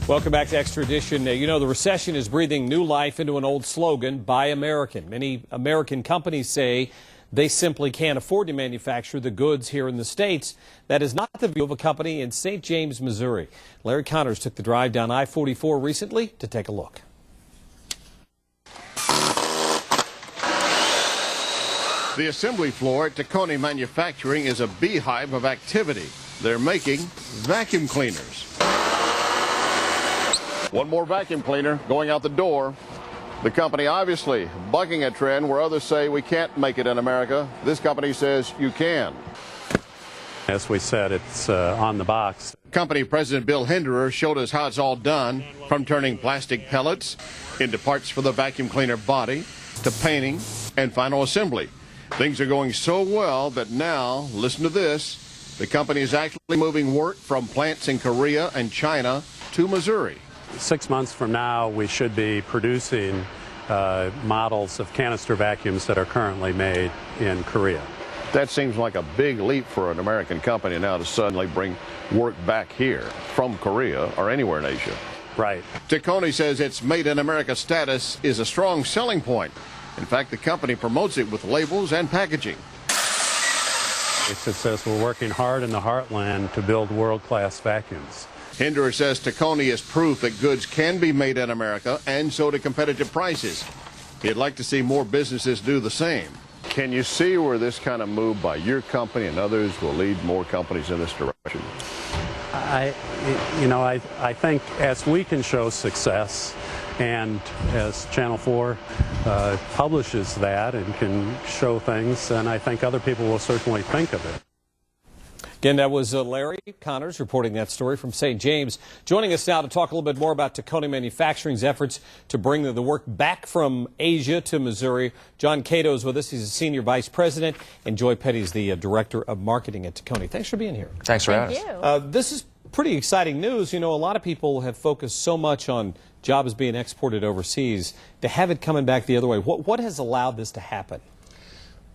Welcome back to Extra Edition. You know, the recession is breathing new life into an old slogan, Buy American. Many American companies say they simply can't afford to manufacture the goods here in the States. That is not the view of a company in St. James, Missouri. Larry Connors took the drive down I-44 recently to take a look. The assembly floor at Tacony Manufacturing is a beehive of activity. They're making vacuum cleaners. One more vacuum cleaner going out the door. The company obviously bucking a trend where others say we can't make it in America. This company says you can. As we said, it's on the box. Company President Bill Hinderer showed us how it's all done, from turning plastic pellets into parts for the vacuum cleaner body to painting and final assembly. Things are going so well that now, listen to this, the company is actually moving work from plants in Korea and China to Missouri. 6 months from now, we should be producing models of canister vacuums that are currently made in Korea. That seems like a big leap for an American company now to suddenly bring work back here from Korea or anywhere in Asia. Right. Tacony says its Made in America status is a strong selling point. In fact, the company promotes it with labels and packaging. It says we're working hard in the heartland to build world-class vacuums. Hinderer says Tacony is proof that goods can be made in America and sold at competitive prices. He'd like to see more businesses do the same. Can you see where this kind of move by your company and others will lead more companies in this direction? I think as we can show success, and as Channel 4 publishes that and can show things, then I think other people will certainly think of it. Again, that was Larry Connors reporting that story from St. James. Joining us now to talk a little bit more about Tacony Manufacturing's efforts to bring the work back from Asia to Missouri. John Cato is with us. He's a senior vice president, and Joy Petty's the director of marketing at Tacony. Thanks for being here. Thanks for having us. This is pretty exciting news. You know, a lot of people have focused so much on jobs being exported overseas. To have it coming back the other way, what has allowed this to happen?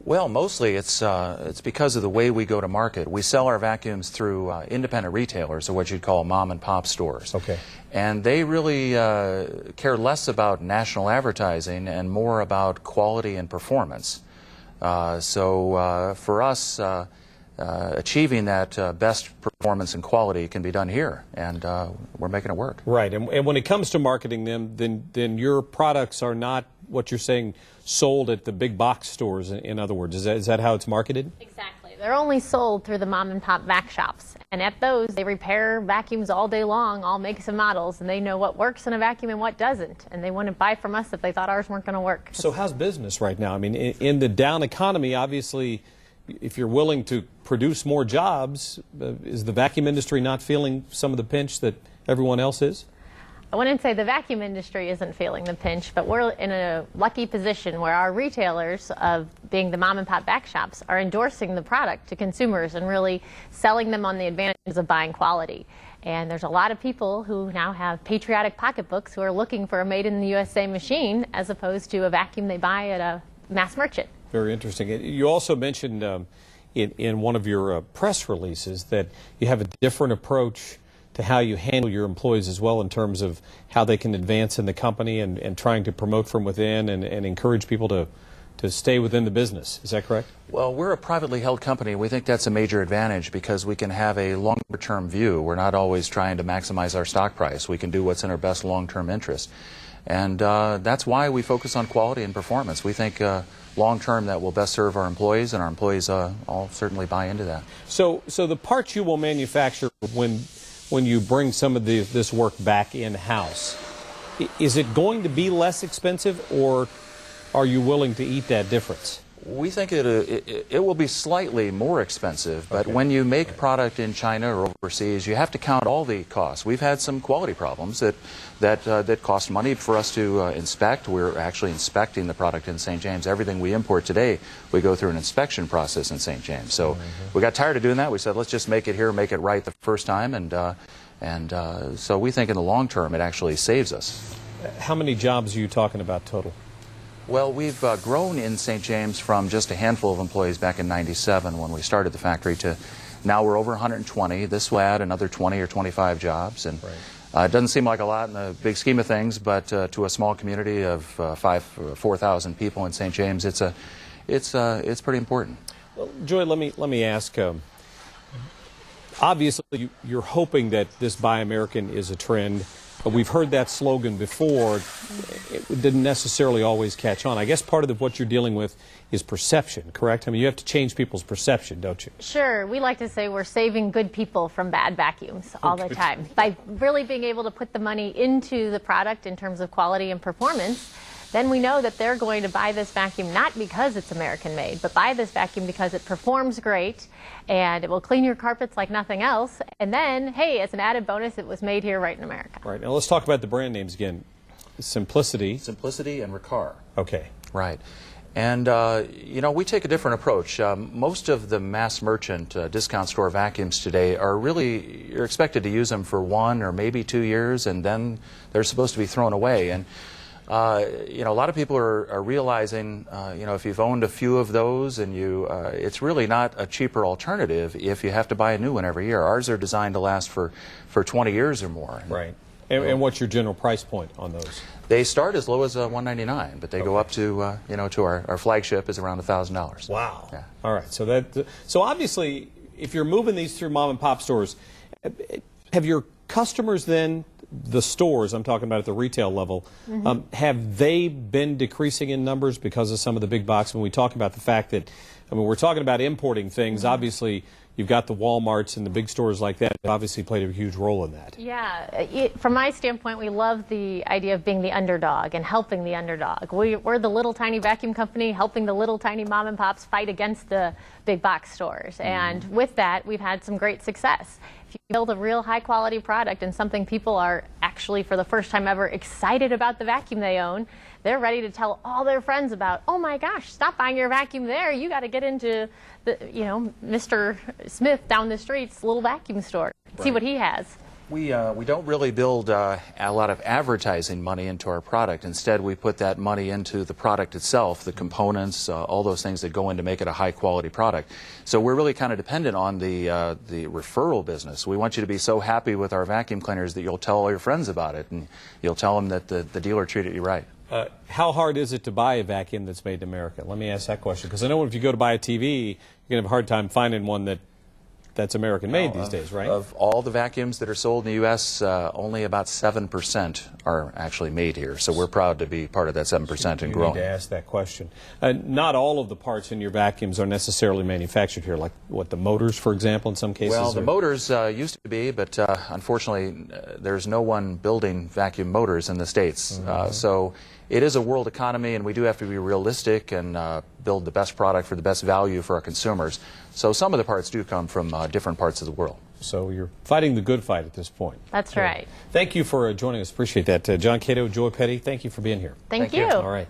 Well, mostly it's because of the way we go to market. We sell our vacuums through independent retailers, or what you'd call mom and pop stores. Okay. And they really care less about national advertising and more about quality and performance. So for us, achieving that best performance and quality can be done here, and we're making it work. Right, and when it comes to marketing them, then your products are not what you're saying sold at the big box stores, in other words. Is that how it's marketed? Exactly. They're only sold through the mom and pop vac shops, and at those they repair vacuums all day long, all makes and models, and they know what works in a vacuum and what doesn't, and they wouldn't buy from us if they thought ours weren't going to work. So how's business right now? I mean, in the down economy, obviously, if you're willing to produce more jobs, is the vacuum industry not feeling some of the pinch that everyone else is? I wouldn't say the vacuum industry isn't feeling the pinch, but we're in a lucky position where our retailers, of being the mom and pop vac shops, are endorsing the product to consumers and really selling them on the advantages of buying quality. And there's a lot of people who now have patriotic pocketbooks who are looking for a made in the USA machine as opposed to a vacuum they buy at a mass merchant. Very interesting. You also mentioned in one of your press releases that you have a different approach to how you handle your employees as well, in terms of how they can advance in the company and trying to promote from within and encourage people to stay within the business. Is that correct? Well, we're a privately held company. We think that's a major advantage because we can have a longer-term view. We're not always trying to maximize our stock price. We can do what's in our best long-term interest. And that's why we focus on quality and performance. We think long-term that will best serve our employees, and our employees all certainly buy into that. So the parts you will manufacture when you bring some of this work back in-house, is it going to be less expensive, or are you willing to eat that difference? We think it will be slightly more expensive, but Okay. when you make product in China or overseas, you have to count all the costs. We've had some quality problems that cost money for us to inspect. We're actually inspecting the product in St. James. Everything we import today, we go through an inspection process in St. James. So we got tired of doing that. We said, let's just make it here, make it right the first time, and so we think in the long term it actually saves us. How many jobs are you talking about total? Well, we've grown in St. James from just a handful of employees back in '97 when we started the factory to now we're over 120. This will add another 20 or 25 jobs, and It doesn't seem like a lot in the big scheme of things, but to a small community of 4,000 people in St. James, it's pretty important. Well, Joy, let me ask. Obviously, you're hoping that this Buy American is a trend. We've heard that slogan before. It didn't necessarily always catch on. I guess part of what you're dealing with is perception, correct? I mean, you have to change people's perception, don't you? Sure. We like to say we're saving good people from bad vacuums all the time. By really being able to put the money into the product in terms of quality and performance, then we know that they're going to buy this vacuum not because it's American made, but buy this vacuum because it performs great and it will clean your carpets like nothing else. And then, hey, as an added bonus, it was made here right in America. Right. Now let's talk about the brand names again. Simplicity. Simplicity and Riccar. Okay. Right. And, you know, we take a different approach. Most of the mass merchant discount store vacuums today are really, you're expected to use them for 1 or maybe 2 years, and then they're supposed to be thrown away. And you know, a lot of people are realizing, you know, if you've owned a few of those and it's really not a cheaper alternative if you have to buy a new one every year. Ours are designed to last for 20 years or more. Right. And what's your general price point on those? They start as low as $199, but they go up to, you know, to our flagship is around $1,000. Wow. Yeah. All right. So obviously, if you're moving these through mom and pop stores, have your customers then, the stores, I'm talking about at the retail level, have they been decreasing in numbers because of some of the big box? When we talk about the fact that, I mean, we're talking about importing things, obviously you've got the Walmarts and the big stores like that, obviously played a huge role in that. Yeah, from my standpoint, we love the idea of being the underdog and helping the underdog. We're the little tiny vacuum company helping the little tiny mom and pops fight against the big box stores. And with that, we've had some great success. If you build a real high quality product and something people are actually for the first time ever excited about the vacuum they own, they're ready to tell all their friends about, oh my gosh, stop buying your vacuum there. You got to get into the, you know, Mr. Smith down the street's little vacuum store. See what he has. We don't really build a lot of advertising money into our product. Instead, we put that money into the product itself, the components, all those things that go in to make it a high-quality product. So we're really kind of dependent on the referral business. We want you to be so happy with our vacuum cleaners that you'll tell all your friends about it, and you'll tell them that the dealer treated you right. How hard is it to buy a vacuum that's made in America? Let me ask that question, because I know if you go to buy a TV, you're going to have a hard time finding one that's American-made these days, right? Of all the vacuums that are sold in the U.S., only about 7% are actually made here. So we're proud to be part of that 7% and growing. You need to ask that question. Not all of the parts in your vacuums are necessarily manufactured here, like what, the motors, for example, in some cases? Well, the motors used to be, but unfortunately, there's no one building vacuum motors in the States. So it is a world economy, and we do have to be realistic and build the best product for the best value for our consumers. So some of the parts do come from different parts of the world. So you're fighting the good fight at this point. That's right. Thank you for joining us. Appreciate that. John Cato, Joy Petty, thank you for being here. Thank you. All right.